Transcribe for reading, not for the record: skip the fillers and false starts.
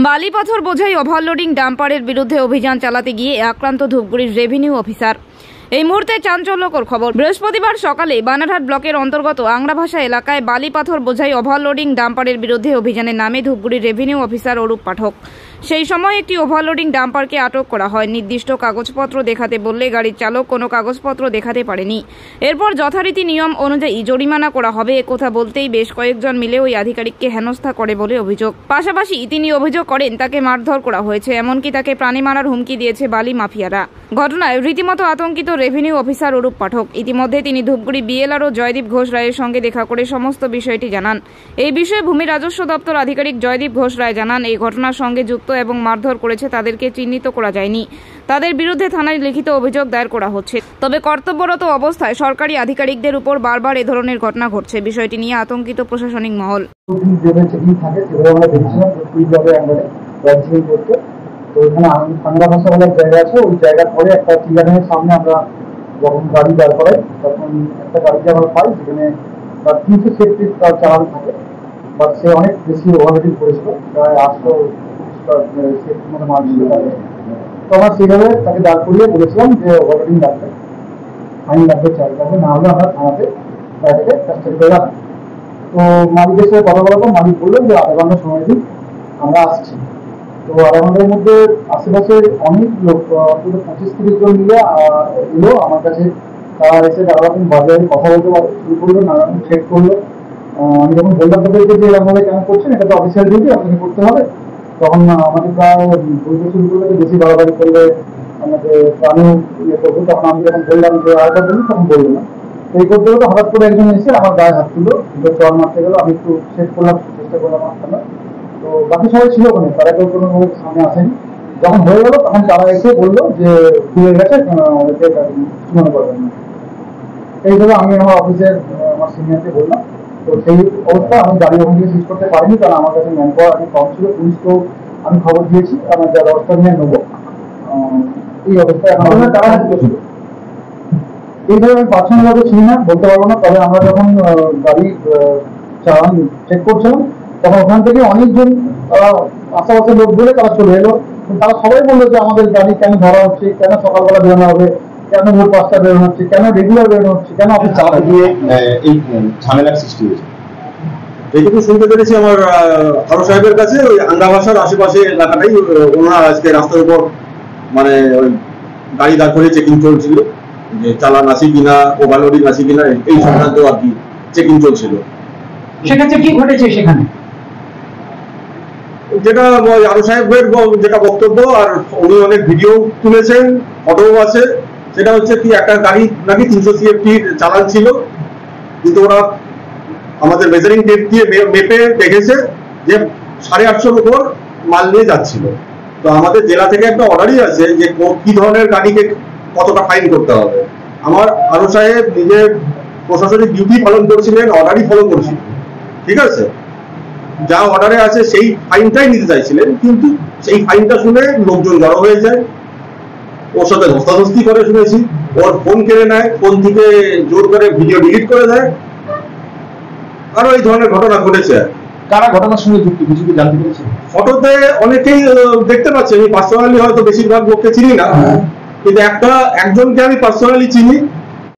বালি পাথর বোঝাই ওভারলোডিং ডাম্পারের বিরুদ্ধে অভিযান চালাতে গিয়ে আক্রান্ত ধূপগুড়ির রেভিনিউ অফিসার। এই মুহূর্তে চাঞ্চল্যকর খবর। বৃহস্পতিবার সকালে বানারহাট ব্লকের অন্তর্গত আংরাভাষা এলাকায় বালি পাথর বোঝাই ওভারলোডিং ডাম্পারের বিরুদ্ধে অভিযানের নামে ধূপগুড়ির রেভিনিউ অফিসার অরূপ পাঠক। সেই সময় একটি ওভারলোডিং ডাম্পারকে আটক করা হয়। নির্দিষ্ট কাগজপত্র দেখাতে বললে গাড়ির চালক কোনো কাগজপত্র দেখাতে পারেনি। এরপর যথারীতি নিয়ম অনুযায়ী জরিমানা করা হবে একথা বলতেই বেশ কয়েকজন মিলে ওই আধিকারিককে হেনস্থা করে বলে অভিযোগ। পাশাপাশি তিনি অভিযোগ করেন তাকে মারধর করা হয়েছে, এমনকি তাকে প্রাণী মারার হুমকি দিয়েছে বালি মাফিয়ারা। ঘটনায় রীতিমতো আতঙ্কিত রেভিনিউ অফিসার অরূপ পাঠক। ইতিমধ্যে তিনি ধূপগুড়ি বিএলআরও জয়দীপ ঘোষ রায়ের সঙ্গে দেখা করে সমস্ত বিষয়টি জানান। এই বিষয়ে ভূমি রাজস্ব দপ্তর আধিকারিক জয়দীপ ঘোষ রায় জানান, এই ঘটনার সঙ্গে যুক্ত এবং মারধর করেছে তাদেরকে চিহ্নিত করা যায়নি। তাদের বিরুদ্ধে থানায় লিখিত অভিযোগ দায়ের করা হচ্ছে। তবে কর্তব্যরত অবস্থায় সরকারি আধিকারিকদের উপর বারবার এ ধরনের ঘটনা ঘটছে। বিষয়টি নিয়ে আতঙ্কিত প্রশাসনিক মহল। তো এখানে আংরাভাষা বলে জায়গা আছে, ওই জায়গার পরে একটা টিগারের সামনে আমরা যখন গাড়ি দাঁড় করাই তখন একটা গাড়িকে আমরা পাই যেখানে 300 সেফটি তার চালান থাকে, বাট সে অনেক বেশি ওভারলোডিং করেছিল, প্রায় 800 সেফটি মতো মাল ছিল তাকে। তো আমরা সেইভাবে তাকে দাঁড় করিয়ে বলেছিলাম যে ওভারলোডিং লাগবে, ফাইন লাগবে, চার্জ লাগবে, না হলে আমরা থানাতে গাড়িটাকে কাস্টাডি করে রাখবো। তো মালিকের সাথে কথা বলার পর মালিক বললো যে আধা ঘন্টা সময় দিন, আমরা আসছি। তো আধা ঘন্টার মধ্যে আশেপাশে অনেক লোক, অন্তত 25-30 জন মিলে এলো আমার কাছে। তারা এসে নানা রকম বাজারে কথা বলতে শুরু করলো, নানা রকম চেক করলো। আমি যখন বললাম তাদেরকে যে এরকমভাবে কেন করছেন, এটা তো অফিসিয়াল ডিউটি, আপনাকে করতে হবে, তখন আমাদের প্রায় বলতে শুরু করলো যে বেশি বাড়াবাড়ি করলে আমাকে প্রাণীও ইয়ে করবো। তখন আমি যখন বললাম যে আরেকটা বলি, তখন বললো না। এই করতে করতে হঠাৎ করে একজন এসে আমার গায়ে হাত তুললো, চর মারতে গেলো। আমি একটু চেক করলাম, চেষ্টা করলাম মারতে। তো বাকি সবাই ছিল ওখানে, তারা কেউ কোনো সামনে আসেনি। যখন হয়ে গেল তখন তারা এসে বললো যে ভুলে গেছে, ওদেরকে মনে করবেন না। এইভাবে আমি আমার অফিসের আমার সিনিয়রকে বললাম। তো সেই অবস্থা আমি গাড়ি ওখান থেকে সিজ করতে পারিনি, কারণ আমার কাছে ম্যান পাওয়ার অনেক কম ছিল। পুলিশকেও আমি খবর দিয়েছি, আমার যা ব্যবস্থা নিয়ে নেবো। এই অবস্থায় এখন তারা ছিল। এইভাবে আমি পার্সোনালভাবে চিনি না, বলতে পারবো না। তবে আমরা যখন গাড়ি চালান চেক করছিলাম তখন ওখান থেকে অনেকজন আশেপাশের লোক বলে তারা চলে এলো। তারা সবাই বললো যে আমাদের গাড়ি কেন ধরা হচ্ছে, কেন সকালবেলা বেরোনো হবে, কেন ভোর 5টা বেরোনো হচ্ছে, কেন রেগুলার বেরোনো হচ্ছে, কেন অফিস চালাতে গিয়ে এই ঝামেলার সৃষ্টি হয়েছে। এইটুকু শুনতে পেরেছি আমার আরো সাহেবের কাছে, ওই আংরাভাষার আশেপাশে এলাকাটাই ওনারা আজকে রাস্তার উপর মানে ওই গাড়ি দাঁড় করে চেকিং চলছিল, যে চালান আছে কিনা, ওভারলোডিং আছে কিনা, এই সংক্রান্ত আর কি চেকিং চলছিল। সেখানে কি ঘটেছে? সেখানে যেটা আরো সাহেবের যেটা বক্তব্য, আর উনি অনেক ভিডিও তুলেছেন, ফটোও আছে, সেটা হচ্ছে কি একটা গাড়ি নাকি 300 সিএফটির চালান ছিল, কিন্তু ওরা আমাদের মেজারিং টেপ দিয়ে মেপে দেখেছে যে 850-র উপর মাল নিয়ে যাচ্ছিল। তো আমাদের জেলা থেকে একটা অর্ডারই আছে যে কি ধরনের গাড়িকে কতটা ফাইন করতে হবে। আমার আরো সাহেব নিজের প্রশাসনিক ডিউটি পালন করছিলেন, অর্ডারই ফলো করছিলেন, ঠিক আছে, যা অর্ডারে আছে সেই ফাইনটাই নিতে চাইছিলেন, কিন্তু সেই ফাইনটা শুনে লোকজন জড়ো হয়ে যায়, ওর সাথে ধস্তাধস্তি করে শুনেছি, ওর ফোন কেড়ে নেয়, ফোন থেকে জোর করে ভিডিও ডিলিট করে দেয়, আরো এই ধরনের ঘটনা ঘটেছে। কারা ঘটনার সঙ্গে যুক্ত কিছু কি জানতে পেরেছে? ফটোতে অনেকেই দেখতে পাচ্ছি, আমি পার্সোনালি হয়তো বেশিরভাগ লোককে চিনি না, কিন্তু একজনকে আমি পার্সোনালি চিনি,